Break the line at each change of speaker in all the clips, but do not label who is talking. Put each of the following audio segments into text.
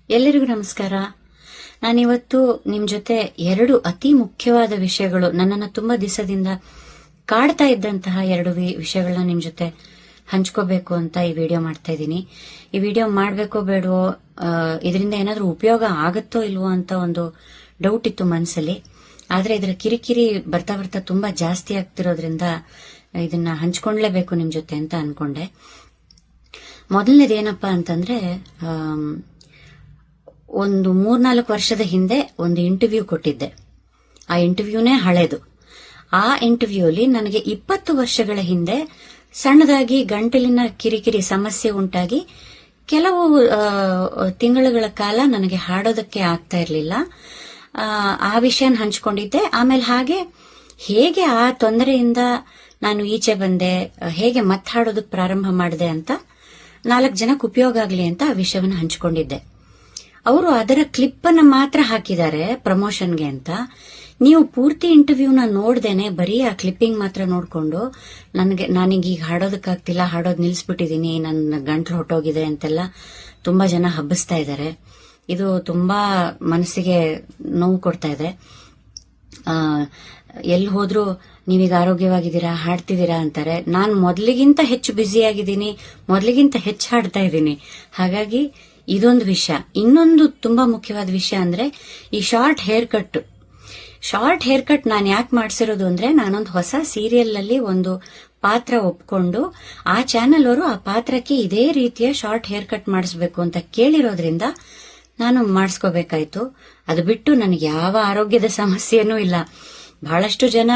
ಎಲ್ಲರಿಗೂ ನಮಸ್ಕಾರ. ನಾನಿವತ್ತು ನಿಮ್ ಜೊತೆ ಎರಡು ಅತಿ ಮುಖ್ಯವಾದ ವಿಷಯಗಳು, ನನ್ನನ್ನು ತುಂಬಾ ದಿವಸದಿಂದ ಕಾಡ್ತಾ ಇದ್ದಂತಹ ಎರಡು ವಿಷಯಗಳನ್ನ ನಿಮ್ ಜೊತೆ ಹಂಚ್ಕೋಬೇಕು ಅಂತ ಈ ವಿಡಿಯೋ ಮಾಡ್ತಾ ಇದ್ದೀನಿ. ಈ ವಿಡಿಯೋ ಮಾಡ್ಬೇಕೋ ಬೇಡವೋ, ಇದರಿಂದ ಏನಾದ್ರೂ ಉಪಯೋಗ ಆಗುತ್ತೋ ಇಲ್ವೋ ಅಂತ ಒಂದು ಡೌಟ್ ಇತ್ತು ಮನಸ್ಸಲ್ಲಿ. ಆದ್ರೆ ಇದರ ಕಿರಿಕಿರಿ ಬರ್ತಾ ಬರ್ತಾ ತುಂಬಾ ಜಾಸ್ತಿ ಆಗ್ತಿರೋದ್ರಿಂದ ಇದನ್ನ ಹಂಚ್ಕೊಂಡ್ಲೇಬೇಕು ನಿಮ್ ಜೊತೆ ಅಂತ ಅನ್ಕೊಂಡೆ. ಮೊದಲನೇದೇನಪ್ಪಾ ಅಂತಂದ್ರೆ, ಒಂದು 3-4 ವರ್ಷದ ಹಿಂದೆ ಒಂದು ಇಂಟರ್ವ್ಯೂ ಕೊಟ್ಟಿದ್ದೆ. ಆ ಇಂಟರ್ವ್ಯೂನೇ ಹಳೇದು. ಆ ಇಂಟರ್ವ್ಯೂಲಿ ನನಗೆ 20 ವರ್ಷಗಳ ಹಿಂದೆ ಸಣ್ಣದಾಗಿ ಗಂಟಲಿನ ಕಿರಿಕಿರಿ ಸಮಸ್ಯೆ ಉಂಟಾಗಿ ಕೆಲವು ತಿಂಗಳುಗಳ ಕಾಲ ನನಗೆ ಹಾಡೋದಕ್ಕೆ ಆಗ್ತಾ ಇರಲಿಲ್ಲ. ಆ ವಿಷಯನ ಹಂಚ್ಕೊಂಡಿದ್ದೆ. ಆಮೇಲೆ ಹಾಗೆ ಹೇಗೆ ಆ ತೊಂದರೆಯಿಂದ ನಾನು ಈಚೆ ಬಂದೆ, ಹೇಗೆ ಮತ್ತೆ ಹಾಡೋದಕ್ಕೆ ಪ್ರಾರಂಭ ಮಾಡಿದೆ ಅಂತ 4 ಜನಕ್ಕೆ ಉಪಯೋಗ ಆಗಲಿ ಅಂತ ಆ ವಿಷಯವನ್ನು ಹಂಚಿಕೊಂಡಿದ್ದೆ. ಅವರು ಅದರ ಕ್ಲಿಪ್ ಅನ್ನ ಮಾತ್ರ ಹಾಕಿದ್ದಾರೆ ಪ್ರಮೋಷನ್ಗೆ ಅಂತ. ನೀವು ಪೂರ್ತಿ ಇಂಟರ್ವ್ಯೂನ ನೋಡ್ದೇನೆ ಬರೀ ಆ ಕ್ಲಿಪ್ಪಿಂಗ್ ಮಾತ್ರ ನೋಡ್ಕೊಂಡು ನನಗೆ ಈಗ ಹಾಡೋದಕ್ಕಾಗ್ತಿಲ್ಲ, ಹಾಡೋದ್ ನಿಲ್ಸ್ಬಿಟ್ಟಿದೀನಿ, ನನ್ನ ಗಂಟ್ಲು ಹೊಟ್ಟೋಗಿದೆ ಅಂತೆಲ್ಲ ತುಂಬಾ ಜನ ಹಬ್ಬಿಸ್ತಾ ಇದ್ದಾರೆ. ಇದು ತುಂಬಾ ಮನಸ್ಸಿಗೆ ನೋವು ಕೊಡ್ತಾ ಇದೆ. ಎಲ್ಲಿ ಹೋದ್ರೂ ನೀವೀಗ ಆರೋಗ್ಯವಾಗಿದ್ದೀರಾ, ಹಾಡ್ತಿದ್ದೀರಾ ಅಂತಾರೆ. ನಾನು ಮೊದಲಿಗಿಂತ ಹೆಚ್ಚು ಬ್ಯುಸಿ ಆಗಿದ್ದೀನಿ, ಮೊದಲಿಗಿಂತ ಹೆಚ್ಚು ಹಾಡ್ತಾ ಇದ್ದೀನಿ. ಹಾಗಾಗಿ ಇದೊಂದು ವಿಷಯ. ಇನ್ನೊಂದು ತುಂಬಾ ಮುಖ್ಯವಾದ ವಿಷಯ ಅಂದ್ರೆ ಈ ಶಾರ್ಟ್ ಹೇರ್ ಕಟ್ ನಾನು ಯಾಕೆ ಮಾಡ್ಸಿರೋದು ಅಂದ್ರೆ, ನಾನೊಂದು ಹೊಸ ಸೀರಿಯಲ್ ಅಲ್ಲಿ ಒಂದು ಪಾತ್ರ ಒಪ್ಕೊಂಡು ಆ ಚಾನೆಲ್ ಅವರು ಆ ಪಾತ್ರಕ್ಕೆ ಇದೇ ರೀತಿಯ ಶಾರ್ಟ್ ಹೇರ್ ಕಟ್ ಮಾಡಿಸ್ಬೇಕು ಅಂತ ಕೇಳಿರೋದ್ರಿಂದ ನಾನು ಮಾಡಿಸ್ಕೋಬೇಕಾಯ್ತು. ಅದು ಬಿಟ್ಟು ನನಗೆ ಯಾವ ಆರೋಗ್ಯದ ಸಮಸ್ಯೆನೂ ಇಲ್ಲ. ಬಹಳಷ್ಟು ಜನ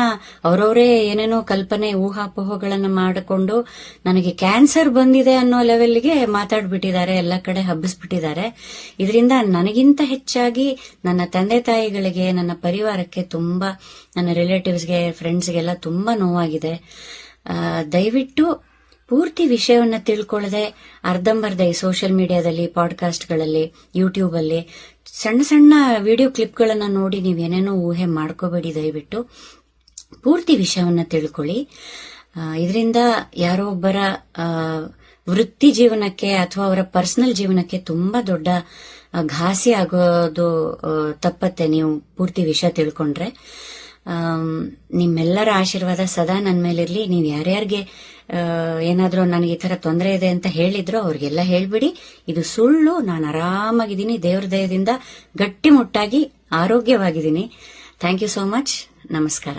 ಅವರವರೇ ಏನೇನೋ ಕಲ್ಪನೆ ಊಹಾಪೋಹಗಳನ್ನ ಮಾಡಿಕೊಂಡು ನನಗೆ ಕ್ಯಾನ್ಸರ್ ಬಂದಿದೆ ಅನ್ನೋ ಲೆವೆಲ್ಗೆ ಮಾತಾಡ್ಬಿಟ್ಟಿದ್ದಾರೆ, ಎಲ್ಲ ಕಡೆ ಹಬ್ಬಿಸ್ಬಿಟ್ಟಿದ್ದಾರೆ. ಇದರಿಂದ ನನಗಿಂತ ಹೆಚ್ಚಾಗಿ ನನ್ನ ತಂದೆ ತಾಯಿಗಳಿಗೆ, ನನ್ನ ಪರಿವಾರಕ್ಕೆ ತುಂಬಾ, ನನ್ನ ರಿಲೇಟಿವ್ಸ್ಗೆ, ಫ್ರೆಂಡ್ಸ್ಗೆಲ್ಲ ತುಂಬಾ ನೋವಾಗಿದೆ. ದಯವಿಟ್ಟು ಪೂರ್ತಿ ವಿಷಯವನ್ನ ತಿಳ್ಕೊಳ್ಳದೆ ಅರ್ಧಂಬರ್ಧ ಈ ಸೋಷಿಯಲ್ ಮೀಡಿಯಾದಲ್ಲಿ, ಪಾಡ್ಕಾಸ್ಟ್ಗಳಲ್ಲಿ, ಯೂಟ್ಯೂಬ್ ಅಲ್ಲಿ ಸಣ್ಣ ಸಣ್ಣ ವಿಡಿಯೋ ಕ್ಲಿಪ್ಗಳನ್ನ ನೋಡಿ ನೀವೇನೇನೋ ಊಹೆ ಮಾಡ್ಕೋಬೇಡಿ. ದಯವಿಟ್ಟು ಪೂರ್ತಿ ವಿಷಯವನ್ನ ತಿಳ್ಕೊಳ್ಳಿ. ಇದರಿಂದ ಯಾರೋ ಒಬ್ಬರ ವೃತ್ತಿ ಜೀವನಕ್ಕೆ ಅಥವಾ ಅವರ ಪರ್ಸನಲ್ ಜೀವನಕ್ಕೆ ತುಂಬಾ ದೊಡ್ಡ ಘಾಸಿ ಆಗೋದು ತಪ್ಪತ್ತೆ ನೀವು ಪೂರ್ತಿ ವಿಷಯ ತಿಳ್ಕೊಂಡ್ರೆ. ನಿಮ್ಮೆಲ್ಲರ ಆಶೀರ್ವಾದ ಸದಾ ನನ್ನ ಮೇಲಿರ್ಲಿ. ನೀವು ಯಾರ್ಯಾರಿಗೆ ಏನಾದ್ರೂ ನನಗೆ ಈ ತರ ತೊಂದರೆ ಇದೆ ಅಂತ ಹೇಳಿದ್ರು ಅವ್ರಿಗೆಲ್ಲ ಹೇಳ್ಬಿಡಿ, ಇದು ಸುಳ್ಳು, ನಾನು ಆರಾಮಾಗಿದ್ದೀನಿ, ದೇವ್ರ ದಯದಿಂದ ಗಟ್ಟಿಮುಟ್ಟಾಗಿ ಆರೋಗ್ಯವಾಗಿದ್ದೀನಿ. Thank you so much. ನಮಸ್ಕಾರ.